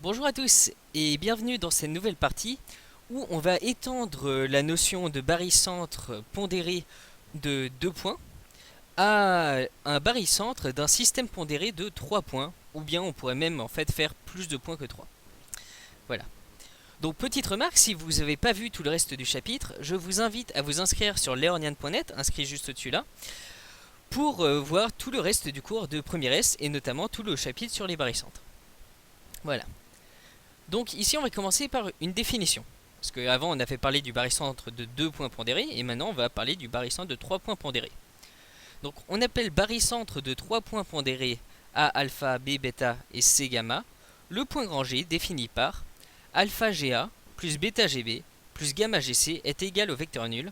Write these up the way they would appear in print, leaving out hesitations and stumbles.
Bonjour à tous et bienvenue dans cette nouvelle partie où on va étendre la notion de barycentre pondéré de 2 points à un barycentre d'un système pondéré de 3 points, ou bien on pourrait même en fait faire plus de points que 3. Voilà. Donc petite remarque, si vous n'avez pas vu tout le reste du chapitre, je vous invite à vous inscrire sur leornian.net, inscrit juste au-dessus là, pour voir tout le reste du cours de premier S et notamment tout le chapitre sur les barycentres. Voilà. Donc ici on va commencer par une définition. Parce qu'avant on avait parlé du barycentre de 2 points pondérés et maintenant on va parler du barycentre de 3 points pondérés. Donc on appelle barycentre de 3 points pondérés A alpha, B bêta et C gamma le point grand G défini par alpha Ga plus bêta Gb plus gamma Gc est égal au vecteur nul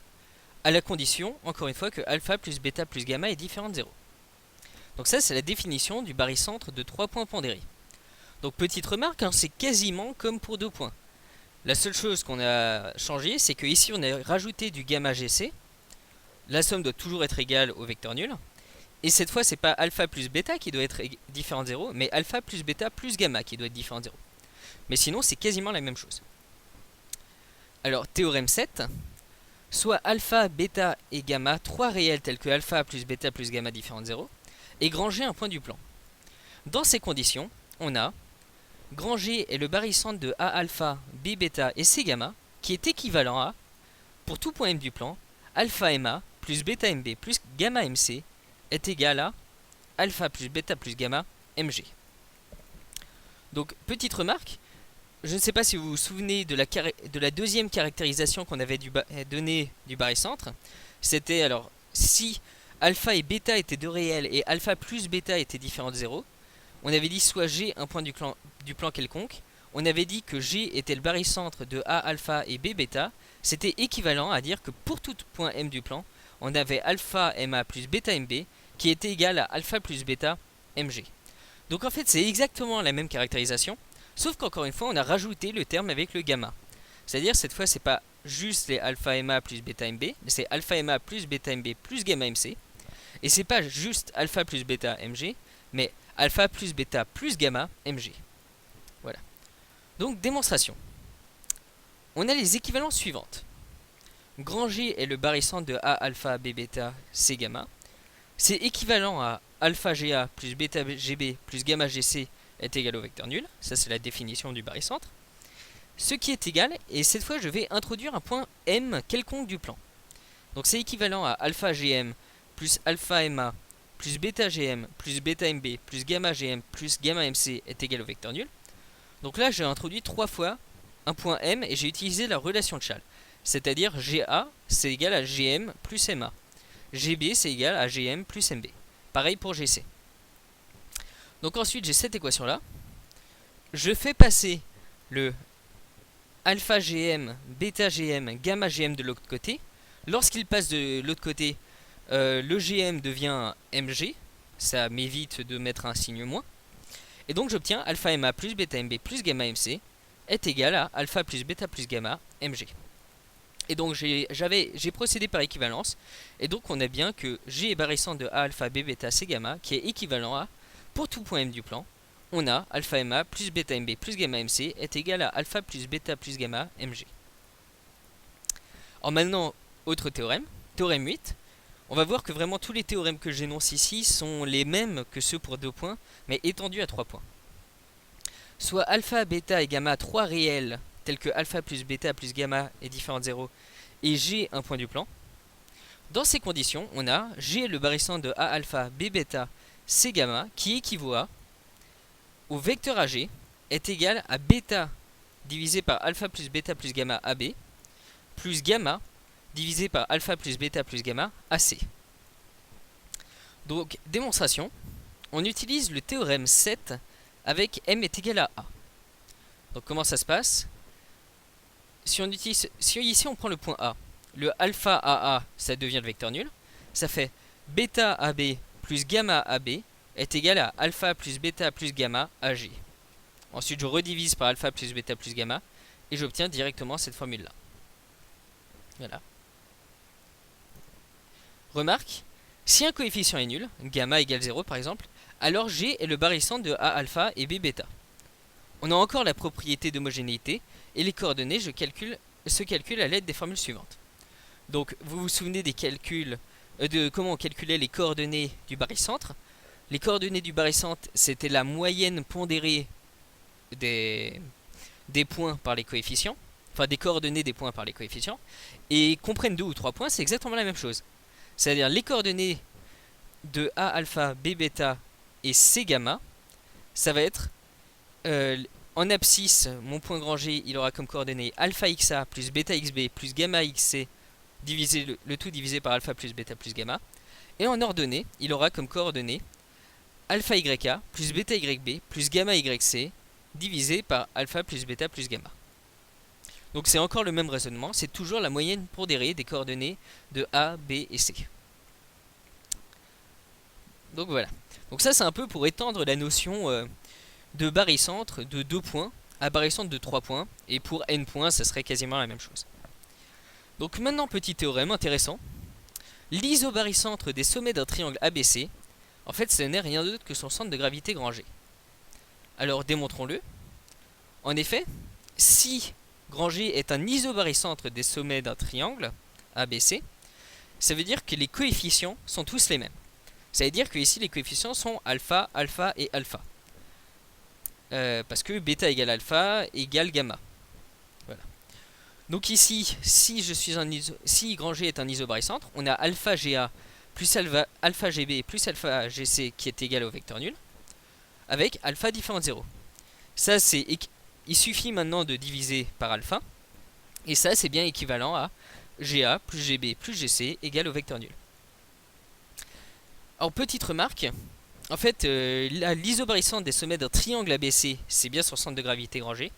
à la condition, encore une fois, que alpha plus bêta plus gamma est différent de 0. Donc ça c'est la définition du barycentre de 3 points pondérés. Donc petite remarque, hein, c'est quasiment comme pour 2 points. La seule chose qu'on a changé, c'est qu'ici on a rajouté du gamma GC. La somme doit toujours être égale au vecteur nul. Et cette fois, c'est pas alpha plus bêta qui doit être différent de 0, mais alpha plus bêta plus gamma qui doit être différent de 0. Mais sinon, c'est quasiment la même chose. Alors, théorème 7. Soit alpha, bêta et gamma, 3 réels tels que alpha plus bêta plus gamma différent de 0, et grand G un point du plan. Dans ces conditions, on a grand G est le barycentre de A alpha, B bêta et C gamma, qui est équivalent à, pour tout point M du plan, alpha MA plus bêta MB plus gamma MC est égal à alpha plus bêta plus gamma MG. Donc, petite remarque, je ne sais pas si vous vous souvenez de la deuxième caractérisation qu'on avait donnée du barycentre. C'était alors, si alpha et bêta étaient deux réels et alpha plus bêta était différent de 0, on avait dit soit G un point du plan quelconque, on avait dit que G était le barycentre de A alpha et B bêta, c'était équivalent à dire que pour tout point M du plan, on avait alpha MA plus bêta MB qui était égal à alpha plus bêta MG. Donc en fait c'est exactement la même caractérisation, sauf qu'encore une fois on a rajouté le terme avec le gamma. C'est-à-dire cette fois c'est pas juste les alpha MA plus bêta MB, mais c'est alpha MA plus bêta MB plus gamma MC. Et c'est pas juste alpha plus bêta MG, mais alpha plus bêta plus gamma MG. Voilà. Donc démonstration. On a les équivalences suivantes. Grand G est le barycentre de A alpha B bêta C gamma. C'est équivalent à alpha Ga plus bêta Gb plus gamma Gc est égal au vecteur nul. Ça c'est la définition du barycentre. Ce qui est égal, et cette fois je vais introduire un point M quelconque du plan. Donc c'est équivalent à alpha Gm plus alpha Ma plus bêta Gm plus bêta Mb plus gamma Gm plus gamma Mc est égal au vecteur nul. Donc là j'ai introduit 3 fois un point M et j'ai utilisé la relation de Chasles. C'est-à-dire Ga c'est égal à Gm plus Ma. Gb c'est égal à Gm plus Mb. Pareil pour Gc. Donc ensuite j'ai cette équation là. Je fais passer le alpha Gm, bêta Gm, gamma Gm de l'autre côté. Lorsqu'il passe de l'autre côté, le Gm devient Mg. Ça m'évite de mettre un signe moins. Et donc j'obtiens alpha Ma plus bêta Mb plus gamma Mc est égal à alpha plus bêta plus gamma Mg. Et donc j'ai procédé par équivalence. Et donc on a bien que G est barycentre de A alpha B bêta C gamma qui est équivalent à, pour tout point M du plan, on a alpha Ma plus bêta Mb plus gamma Mc est égal à alpha plus bêta plus gamma Mg. Alors maintenant, autre théorème, théorème 8. On va voir que vraiment tous les théorèmes que j'énonce ici sont les mêmes que ceux pour 2 points, mais étendus à 3 points. Soit alpha, bêta et gamma 3 réels, tels que alpha plus bêta plus gamma est différent de 0, et G un point du plan. Dans ces conditions, on a G le barycentre de A alpha, B bêta, C gamma, qui équivaut à, au vecteur AG, est égal à bêta divisé par alpha plus bêta plus gamma AB, plus gamma divisé par alpha plus bêta plus gamma AC. Donc, démonstration, on utilise le théorème 7 avec M est égal à A. Donc comment ça se passe? Si ici on prend le point A, le alpha AA ça devient le vecteur nul, ça fait bêta AB plus gamma AB est égal à alpha plus bêta plus gamma AG. Ensuite je redivise par alpha plus bêta plus gamma et j'obtiens directement cette formule là. Voilà. Remarque, si un coefficient est nul, gamma égale 0 par exemple, alors G est le barycentre de A alpha et B bêta. On a encore la propriété d'homogénéité, et les coordonnées se calculent à l'aide des formules suivantes. Donc vous vous souvenez des calculs, de comment on calculait les coordonnées du barycentre. Les coordonnées du barycentre, c'était la moyenne pondérée des points par les coefficients, enfin des coordonnées des points par les coefficients, et qu'on prenne 2 ou 3 points, c'est exactement la même chose. C'est-à-dire les coordonnées de A alpha, B bêta et C gamma, ça va être en abscisse, mon point grand G, il aura comme coordonnées alpha xa plus bêta xb plus gamma xc, divisé le tout divisé par alpha plus bêta plus gamma. Et en ordonnée, il aura comme coordonnées alpha yk plus bêta yb plus gamma yc, divisé par alpha plus bêta plus gamma. Donc c'est encore le même raisonnement, c'est toujours la moyenne pondérée des coordonnées de A, B et C. Donc voilà. Donc ça c'est un peu pour étendre la notion de barycentre de 2 points à barycentre de 3 points. Et pour n points, ça serait quasiment la même chose. Donc maintenant, petit théorème intéressant. L'isobarycentre des sommets d'un triangle ABC, en fait ce n'est rien d'autre que son centre de gravité grand G. Alors démontrons-le. En effet, si grand G est un isobarycentre des sommets d'un triangle ABC, ça veut dire que les coefficients sont tous les mêmes. Ça veut dire que ici les coefficients sont alpha, alpha et alpha. Parce que bêta égale alpha égale gamma. Voilà. Donc ici, si grand G est un isobarycentre, on a alpha Ga plus alpha Gb plus alpha Gc qui est égal au vecteur nul, avec alpha différent de 0. Ça, il suffit maintenant de diviser par alpha, et ça c'est bien équivalent à Ga plus Gb plus Gc égale au vecteur nul. Alors petite remarque, en fait l'isobarycentre des sommets d'un triangle ABC, c'est bien son centre de gravité grand G,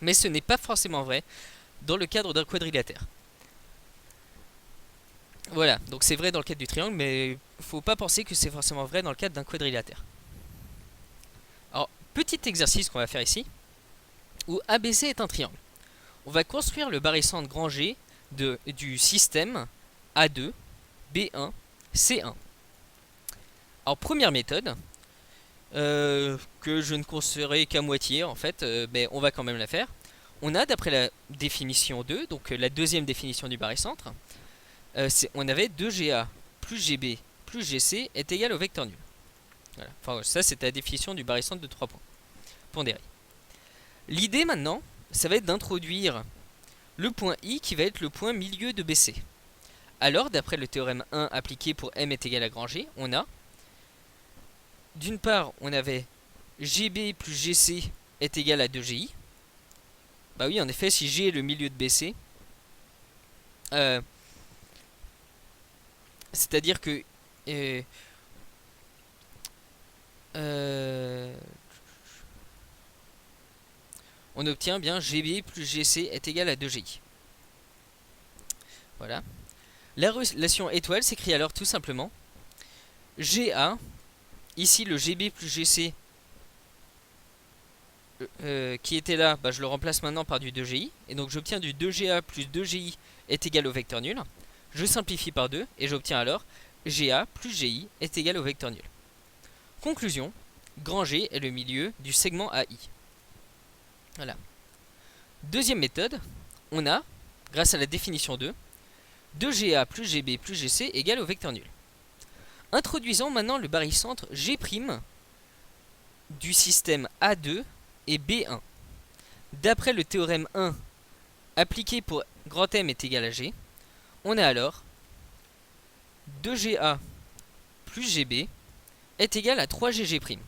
mais ce n'est pas forcément vrai dans le cadre d'un quadrilatère. Voilà, donc c'est vrai dans le cadre du triangle, mais faut pas penser que c'est forcément vrai dans le cadre d'un quadrilatère. Alors, petit exercice qu'on va faire ici, où ABC est un triangle. On va construire le barycentre grand G du système A2, B1, C1. Alors, première méthode, que je ne construirai qu'à moitié, en fait, mais on va quand même la faire. On a, d'après la définition 2, donc la deuxième définition du barycentre, on avait 2Ga plus Gb plus Gc est égal au vecteur nul. Voilà. Enfin, ça, c'est la définition du barycentre de 3 points pondérés. L'idée maintenant, ça va être d'introduire le point I qui va être le point milieu de BC. Alors, d'après le théorème 1 appliqué pour M est égal à grand G, on a, d'une part, on avait Gb plus Gc est égal à 2Gi. Bah oui, en effet, si G est le milieu de BC, c'est-à-dire que on obtient bien Gb plus Gc est égal à 2Gi. Voilà. La relation étoile s'écrit alors tout simplement Ga, ici le Gb plus Gc qui était là, bah, je le remplace maintenant par du 2Gi, et donc j'obtiens du 2Ga plus 2Gi est égal au vecteur nul. Je simplifie par 2 et j'obtiens alors Ga plus Gi est égal au vecteur nul. Conclusion, grand G est le milieu du segment AI. Voilà. Deuxième méthode, on a, grâce à la définition 2, 2Ga plus Gb plus Gc égale au vecteur nul. Introduisons maintenant le barycentre G' du système A2 et B1. D'après le théorème 1 appliqué pour grand M est égal à G, on a alors 2Ga plus Gb est égal à 3GG'.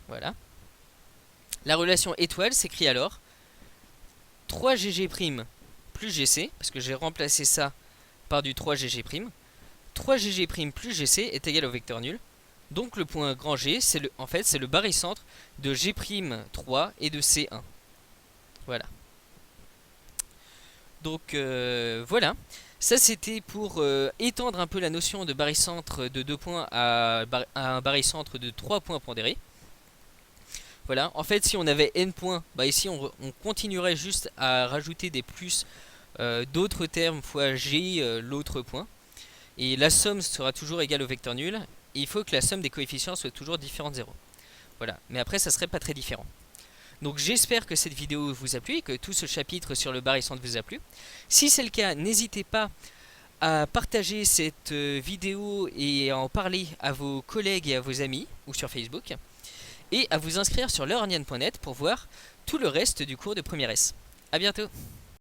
Voilà. La relation étoile s'écrit alors 3GG' plus GC, parce que j'ai remplacé ça par du 3GG'. 3GG' plus GC est égal au vecteur nul. Donc le point grand G, c'est le barycentre de G'3 et de C1. Voilà. Donc voilà. Ça c'était pour étendre un peu la notion de barycentre de 2 points à un barycentre de 3 points pondérés. Voilà, en fait si on avait n points, bah ici on continuerait juste à rajouter des plus d'autres termes fois g l'autre point. Et la somme sera toujours égale au vecteur nul. Et il faut que la somme des coefficients soit toujours différente de 0. Voilà, mais après ça serait pas très différent. Donc j'espère que cette vidéo vous a plu et que tout ce chapitre sur le barycentre vous a plu. Si c'est le cas, n'hésitez pas à partager cette vidéo et à en parler à vos collègues et à vos amis ou sur Facebook et à vous inscrire sur learnian.net pour voir tout le reste du cours de première S. A bientôt.